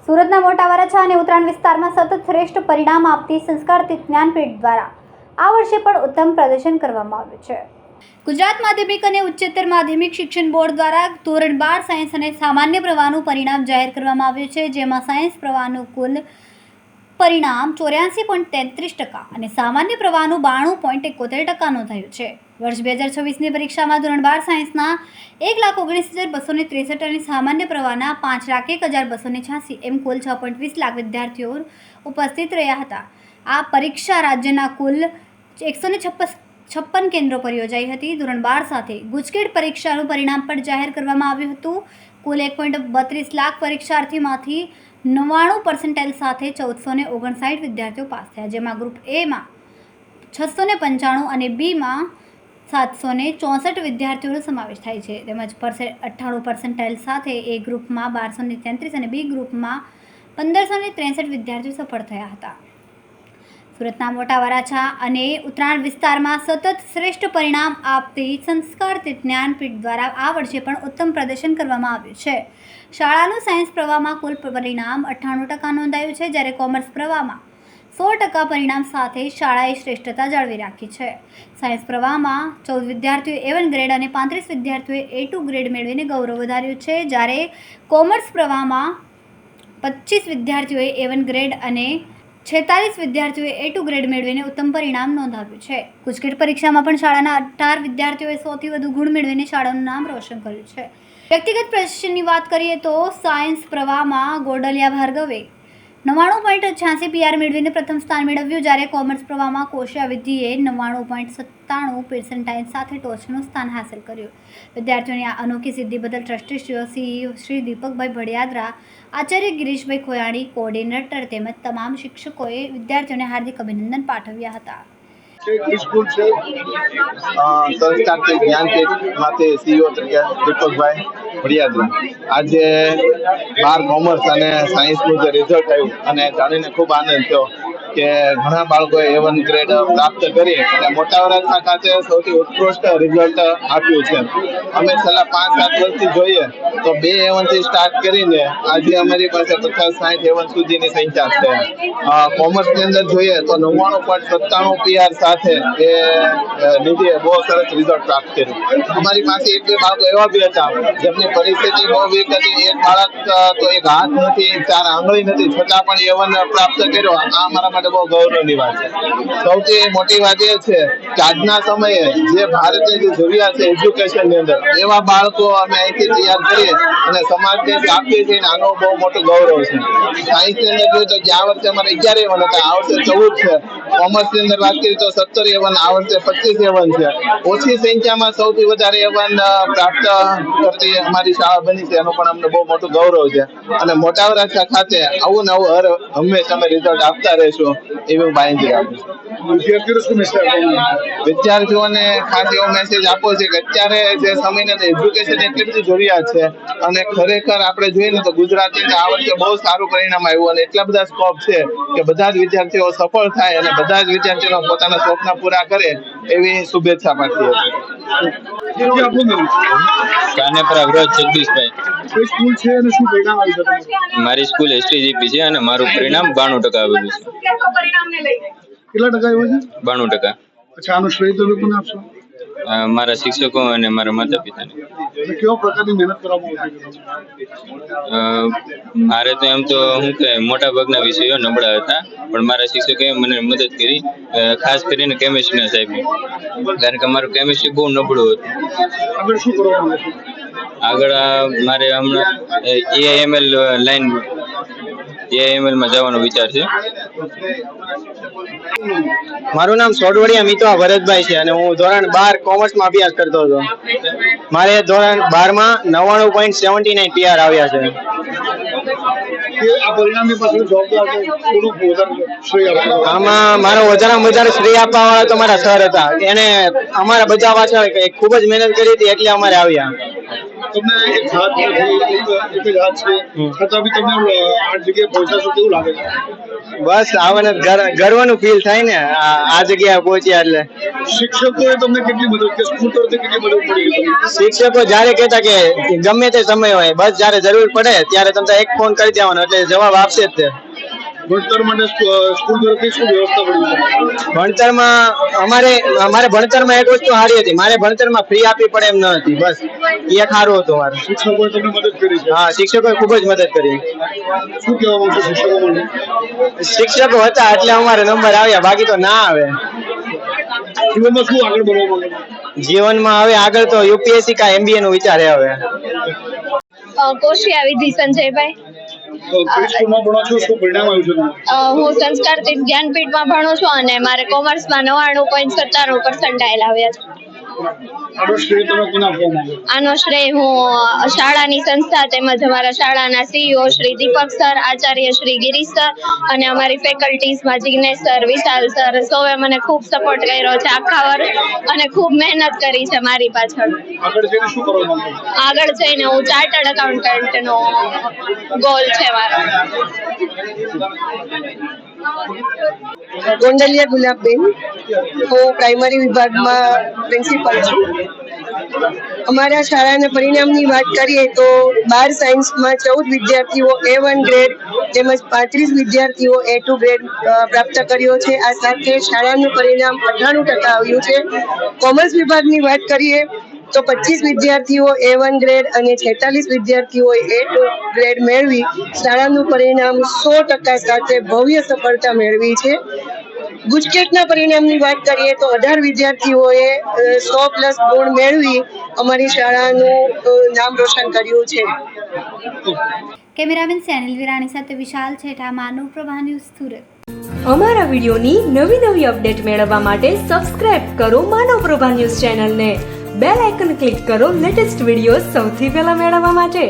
સુરતના મોટા વરાછા અને ઉત્તરાયણ વિસ્તારમાં સતત શ્રેષ્ઠ પરિણામ આપતી સંસ્કારતીત જ્ઞાનપીઠ દ્વારા આ વર્ષે પણ ઉત્તમ પ્રદર્શન કરવામાં આવ્યું છે। ગુજરાત માધ્યમિક અને ઉચ્ચતર માધ્યમિક શિક્ષણ બોર્ડ દ્વારા ધોરણ 12 સાયન્સ અને સામાન્ય પ્રવાહનું પરિણામ જાહેર કરવામાં આવ્યું છે, જેમાં સાયન્સ પ્રવાહનું કુલ પરિણામ 84.33% અને સામાન્ય પ્રવાહનું 92.71% નોંધાયું છે। વર્ષ 2026ની પરીક્ષામાં ધોરણ 12 સાયન્સના 1,19,263 અને સામાન્ય પ્રવાહના 5,01,286 એમ કુલ 6.20 લાખ વિદ્યાર્થીઓ ઉપસ્થિત રહ્યા હતા। આ પરીક્ષા રાજ્યના કુલ 156 કેન્દ્રો પર યોજાઈ હતી। ધોરણ 12 સાથે ગુજકેટ પરીક્ષાનું પરિણામ પણ જાહેર કરવામાં આવ્યું હતું। કુલ 1.32 લાખ પરીક્ષાર્થીમાંથી 99% સાથે 1459 વિદ્યાર્થીઓ પાસ થયા, જેમાં ગ્રુપ એમાં 695 અને બીમાં 764 વિદ્યાર્થીઓનો સમાવેશ થાય છે, તેમજ 98% સાથે એ ગ્રુપમાં 1233 અને બી ગ્રુપમાં 1563 વિદ્યાર્થીઓ સફળ થયા હતા। સુરતના મોટા વરાછા અને ઉત્તરાયણ વિસ્તારમાં સતત શ્રેષ્ઠ પરિણામ આપતી સંસ્કારતીત જ્ઞાનપીઠ દ્વારા આ વર્ષે પણ ઉત્તમ પ્રદર્શન કરવામાં આવ્યું છે। શાળાનું સાયન્સ પ્રવાહમાં કુલ પરિણામ 98% નોંધાયું છે, જ્યારે કોમર્સ પ્રવાહમાં 100% પરિણામ સાથે શાળાએ શ્રેષ્ઠતા જાળવી રાખી છે। સાયન્સ પ્રવાહમાં 14 વિદ્યાર્થીઓએ A1 ગ્રેડ અને 35 વિદ્યાર્થીઓએ A2 ગ્રેડ મેળવીને ગૌરવ વધાર્યું છે, જ્યારે કોમર્સ પ્રવાહમાં 25 વિદ્યાર્થીઓએ A1 ગ્રેડ અને 46 વિદ્યાર્થીઓએ A2 ગ્રેડ મેળવીને ઉત્તમ પરિણામ નોંધાવ્યું છે। ગુજકેટ પરીક્ષામાં પણ શાળાના 18 વિદ્યાર્થીઓએ 100થી વધુ ગુણ મેળવીને શાળાનું નામ રોશન કર્યું છે। વ્યક્તિગત પ્રદર્શનની વાત કરીએ તો સાયન્સ પ્રવાહમાં ગોડલિયા ભાર્ગવે 99.86 PR મેળવીને પ્રથમ સ્થાન મેળવ્યું, જ્યારે કોમર્સ પ્રવાહમાં કોશિયા વિધિએ 99.97% સાથે ટોચનું સ્થાન હાંસલ કર્યું। વિદ્યાર્થીઓની આ અનોખી સિદ્ધિ બદલ ટ્રસ્ટીશ્રીઓ શ્રી દીપકભાઈ ભડિયાદરા, આચાર્ય ગિરીશભાઈ ખોયાણી, કોઓર્ડિનેટર તેમજ તમામ શિક્ષકોએ વિદ્યાર્થીઓને હાર્દિક અભિનંદન પાઠવ્યા હતા। સ્કૂલ છે સંસ્કારતીત જ્ઞાનપીઠમાંથી CEO તરીકે દીપકભાઈ ભડિયાદરા। આજે 12 કોમર્સ અને સાયન્સનું જે રિઝલ્ટ આવ્યું અને જાણીને ખૂબ આનંદ થયો કે ઘણા બાળકોએ A1 ગ્રેડ પ્રાપ્ત કરી અને મોટા વરાછા ખાતે સૌથી ઉત્કૃષ્ટ રિઝલ્ટ આપ્યું છે। અમે છેલ્લા 5-7 વર્ષથી જોઈએ તો 2 A1 થી સ્ટાર્ટ કરીને આજે અમારી પાસે 50-60 A1 સુધીની સંખ્યા છે। કોમર્સની અંદર જોઈએ તો 99.97 PR સાથે એ નિધિએ બહુ સરસ રિઝલ્ટ પ્રાપ્ત કર્યું। અમારી પાસે 1-2 બાળકો એવા બી હતા જેમની પરિસ્થિતિ બહુ વીક હતી। એક બાળક તો એક હાથ નથી, 4 આંગળી નથી, છતાં પણ A1 પ્રાપ્ત કર્યો। આ અમારા માટે બહુ ગૌરવની વાત છે। સૌથી મોટી વાત એ છે કે આજના સમયે જે ભારતની જે જરૂરિયાત છે એજ્યુકેશનની અંદર, એવા બાળકો અમે અહીંથી તૈયાર કરીએ અને સમાજને આપીએ છીએ, આનો બહુ મોટું ગૌરવ છે। સાયન્સની અંદર જોઈએ તો ગયા વર્ષે અમારે 11 A1 હતા, આ વર્ષે 14 છે। કોમર્સની અંદર વાત કરીએ તો 17 A1, આ વર્ષે 25 A1 છે। ઓછી સંખ્યામાં સૌથી વધારે A1 પ્રાપ્ત કરતી અમારી શાળા બની છે, એનું પણ અમને બહુ મોટું ગૌરવ છે। અને મોટા વરાછા ખાતે આવું ને આવું હંમેશા અમે રિઝલ્ટ આપતા રહીશું એવી હું બાંયધરી આપું છું। વિદ્યાર્થીઓને ખાસ એવો મેસેજ આપવો છે કે અત્યારે જે સમયની અંદર એજ્યુકેશન એટલી બધી જરૂરિયાત છે અને ખરેખર આપણે જોઈએ ને તો ગુજરાતની આ વર્ષે બહુ સારું પરિણામ આવ્યું અને એટલા બધા સ્કોપ છે કે બધા જ વિદ્યાર્થીઓ સફળ થાય અને બધા જ વિદ્યાર્થીઓ પોતાના સ્વપ્ન પૂરા કરે એવી શુભેચ્છા પાઠવી હતી। સ્કૂલ છે અને શું પરિણામ આવ્યું છે? મારી સ્કૂલ STGP છે અને મારું પરિણામ 92% આવેલું છે। કેટલા ટકા આવ્યું છે? 92%। અચ્છા, આનું શ્રેય તમે કોને આપશો? મારા શિક્ષકો અને મારા માતા પિતાને। કેવા પ્રકારની મહેનત કરવામાં આવતી? મારે તો એમ તો શું કે મોટા ભાગના વિષયો નબળા હતા, પણ મારા શિક્ષકોએ મને મદદ કરી, ખાસ કરીને કેમિસ્ટ્રીના સાહેબ, કારણ કે મારું કેમિસ્ટ્રી બહુ નબળું હતું। આગળ શું કરવાનું છે? આગળ મારે હમણાં AIML લાઈન AIML માં જવાનો વિચાર છે। મારું નામ સોઢવડિયા મિતવા ભરતભાઈ છે અને હું ધોરણ 12 કોમર્સમાં અભ્યાસ કરતો હતો। મારે ધોરણ 12 માં 99.79 PR આવ્યા છે। આમાં મારો વધારેમાં વધારે શ્રેય આપવા વાળા તો મારા સર હતા, એને અમારા બધા પાછળ ખૂબ જ મહેનત કરી હતી એટલે અમારે આવ્યા। તમને એક હાથ નથી, એક જ હાથ છે, છતાં બી તમને આ જગ્યાએ પહોંચાશો કેવું લાગે છે? બસ આવાને ગર્વનું ફીલ થાય ને આ જગ્યાએ પહોંચ્યા એટલે. શિક્ષકોએ તમને કેટલી મદદ કે સ્કૂલ તરફથી કેટલી મદદ પડી? શિક્ષકો જયારે કહેતા કે ગમે તે સમય હોય, બસ જયારે જરૂર પડે ત્યારે તમને એક ફોન કરી દેવાનો એટલે જવાબ આપશે જ તે. ભણતર માટે સ્કૂલ તરફથી શું વ્યવસ્થા પડી? ભણતરમાં અમારે ભણતરમાં એક વસ્તુ સારી હતી, મારે ભણતરમાં ફ્રી આપવી પડે એમ ન હતી, બસ એ સારું હતું મારે. શિક્ષકોએ તમને મદદ કરી છે? હા, શિક્ષકોએ ખૂબ જ મદદ કરી. શું કહેવા માંગો છો શિક્ષકો માટે? શિક્ષકો હતા એટલે અમારે નંબર આવ્યા, બાકી તો ના આવે. જીવનમાં શું આગળ બનવા માંગો? જીવનમાં હવે આગળ તો યુપીએસસી કા એમબીએ નું વિચાર છે હવે. કોશિયા વિધિ સંજયભાઈ. કઈ સ્કૂલમાં ભણો છો? શું પરિણામ આવ્યું છે તમારું? હું સંસ્કાર તીર્થ જ્ઞાનપીઠમાં ભણું છું અને મારે કોમર્સમાં 99.97% આવ્યા છે. આનો શ્રેય તમે કોને આપવા માંગો? આનો શ્રેય હું શાળાની સંસ્થા તેમજ અમારા શાળાના સીઈઓ શ્રી દીપક સર, આચાર્ય શ્રી ગિરીશ સર અને અમારી ફેકલ્ટીઝમાં જિગ્નેશ સર, વિશાલ સર, સૌએ મને ખૂબ સપોર્ટ કર્યો છે આખા વર્ષ અને ખૂબ મહેનત કરી છે મારી પાછળ. આગળ જઈને શું કરવા માંગો? આગળ જઈને હું ચાર્ટર્ડ એકાઉન્ટન્ટનો ગોલ છે મારો. ગોંડલિયા ગુલાબબેન, હું પ્રાઇમરી વિભાગમાં પ્રિન્સિપલ છું. અમારા શાળાના પરિણામની વાત કરીએ તો 12 સાયન્સમાં 14 વિદ્યાર્થીઓ A1 ગ્રેડ તેમજ 35 વિદ્યાર્થીઓ A2 ગ્રેડ પ્રાપ્ત કર્યો છે. આ સાથે શાળાનું પરિણામ 98% આવ્યું છે. કોમર્સ વિભાગની વાત કરીએ તો 25 વિદ્યાર્થીઓ A1 ગ્રેડ અને 46 વિદ્યાર્થીઓએ A2 ગ્રેડ મેળવી શાળાનું પરિણામ 100% સાથે ભવ્ય સફળતા મેળવી છે. ગુજકેટના પરિણામની વાત કરીએ તો 18 વિદ્યાર્થીઓએ 100+ ગુણ મેળવી અમારી શાળાનું નામ રોશન કર્યું છે. કેમેરામેન સેનિલ વિરાણી સાથે વિશાલ છેઠા, માનવ પ્રભા ન્યૂઝ, સુરત. અમારા વિડીયોની નવી અપડેટ મેળવવા માટે સબસ્ક્રાઇબ કરો માનવ પ્રભા ન્યૂઝ ચેનલને. બેલ આઇકન ક્લિક કરો લેટેસ્ટ વિડીયો સૌથી પહેલા મેળવવા માટે.